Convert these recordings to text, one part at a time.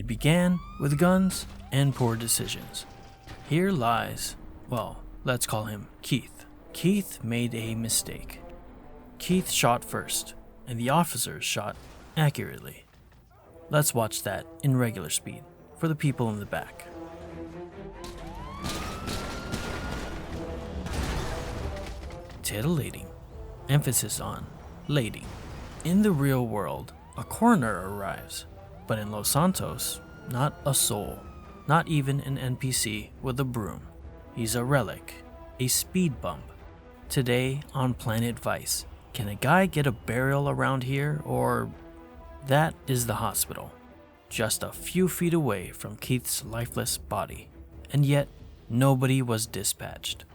It began with guns and poor decisions. Here lies, well, let's call him Keith. Keith made a mistake. Keith shot first, and the officers shot accurately. Let's watch that in regular speed for the people in the back. Titillating. Emphasis on lady. In the real world, a coroner arrives, but in Los Santos, not a soul, not even an NPC with a broom. He's a relic, a speed bump. Today on Planet Vice, can a guy get a burial around here, or... That is the hospital, just a few feet away from Keith's lifeless body, and yet nobody was dispatched.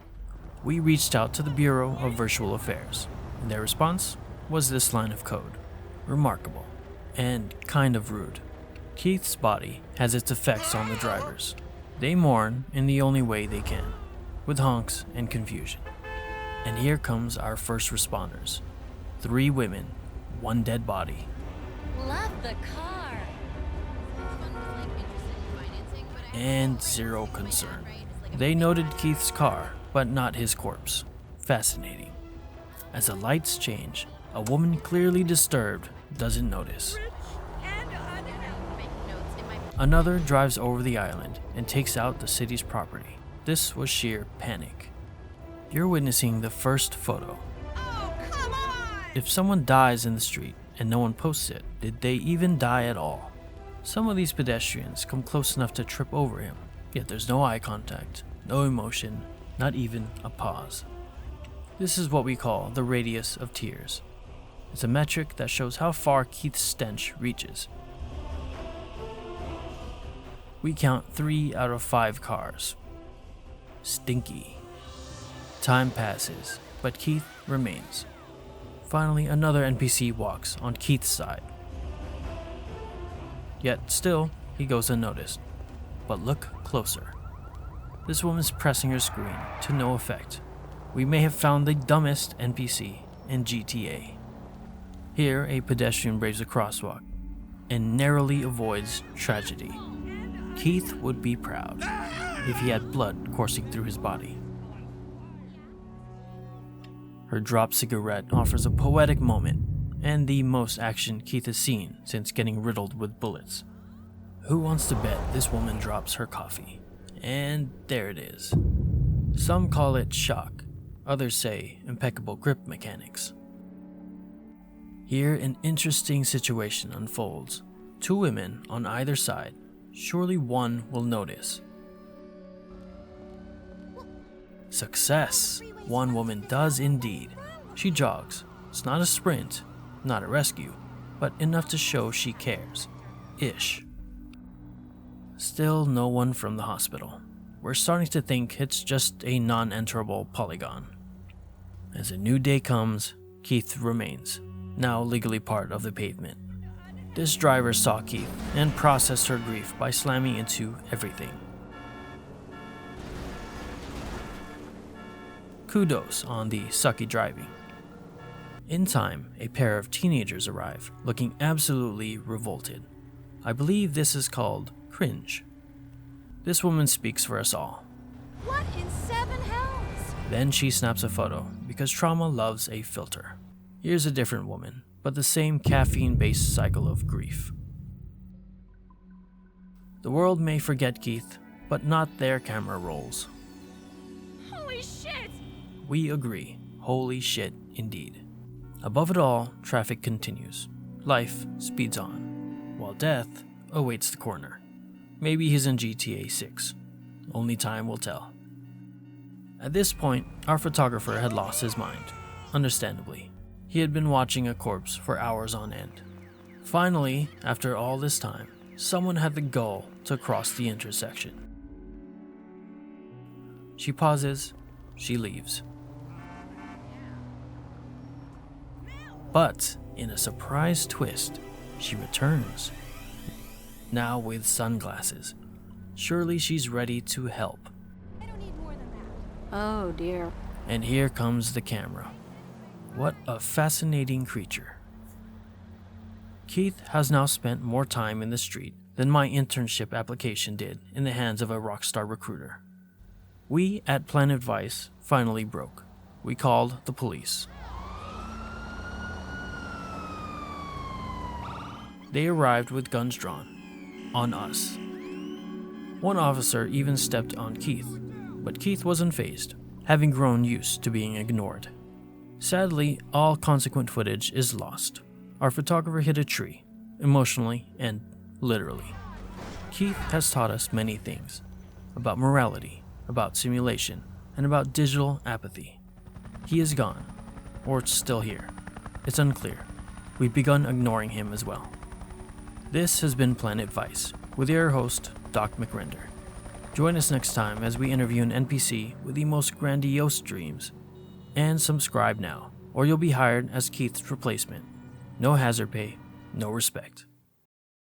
We reached out to the Bureau of Virtual Affairs, and their response was this line of code. Remarkable, and kind of rude. Keith's body has its effects on the drivers. They mourn in the only way they can, with honks and confusion. And here comes our first responders. 3 women, 1 dead body. Love the car. And 0 concern. They noted Keith's car, but not his corpse. Fascinating. As the lights change, a woman clearly disturbed doesn't notice. Another drives over the island and takes out the city's property. This was sheer panic. You're witnessing the first photo. Oh, come on! If someone dies in the street and no one posts it, did they even die at all? Some of these pedestrians come close enough to trip over him, yet there's no eye contact, no emotion, not even a pause. This is what we call the radius of tears. It's a metric that shows how far Keith's stench reaches. We count 3 out of 5 cars. Stinky. Time passes, but Keith remains. Finally, another NPC walks on Keith's side. Yet still, he goes unnoticed. But look closer. This woman's pressing her screen to no effect. We may have found the dumbest NPC in GTA. Here, a pedestrian braves a crosswalk and narrowly avoids tragedy. Keith would be proud if he had blood coursing through his body. Her dropped cigarette offers a poetic moment and the most action Keith has seen since getting riddled with bullets. Who wants to bet this woman drops her coffee? And there it is. Some call it shock, others say impeccable grip mechanics. Here an interesting situation unfolds. 2 women on either side. Surely one will notice. Success! One woman does indeed. She jogs. It's not a sprint, not a rescue, but enough to show she cares. Ish. Still no one from the hospital. We're starting to think it's just a non-enterable polygon. As a new day comes, Keith remains, now legally part of the pavement. This driver saw Keith and processed her grief by slamming into everything. Kudos on the sucky driving. In time, a pair of teenagers arrive, looking absolutely revolted. I believe this is called cringe. This woman speaks for us all. What in 7 hells? Then she snaps a photo, because trauma loves a filter. Here's a different woman, but the same caffeine-based cycle of grief. The world may forget Keith, but not their camera rolls. Holy shit! We agree. Holy shit, indeed. Above it all, traffic continues. Life speeds on, while death awaits the corner. Maybe he's in GTA 6. Only time will tell. At this point, our photographer had lost his mind. Understandably. He had been watching a corpse for hours on end. Finally, after all this time, someone had the gall to cross the intersection. She pauses, she leaves. But, in a surprise twist, she returns. Now with sunglasses. Surely she's ready to help. I don't need more than that. Oh dear. And here comes the camera. What a fascinating creature. Keith has now spent more time in the street than my internship application did in the hands of a rockstar recruiter. We at Planet Vice finally broke. We called the police. They arrived with guns drawn. On us. One officer even stepped on Keith, but Keith wasn't fazed, having grown used to being ignored. Sadly, all consequent footage is lost. Our photographer hit a tree, emotionally and literally. Keith has taught us many things, about morality, about simulation, and about digital apathy. He is gone, or it's still here. It's unclear. We've begun ignoring him as well. This has been Planet Vice, with your host, Doc McRender. Join us next time as we interview an NPC with the most grandiose dreams. And subscribe now, or you'll be hired as Keith's replacement. No hazard pay, no respect.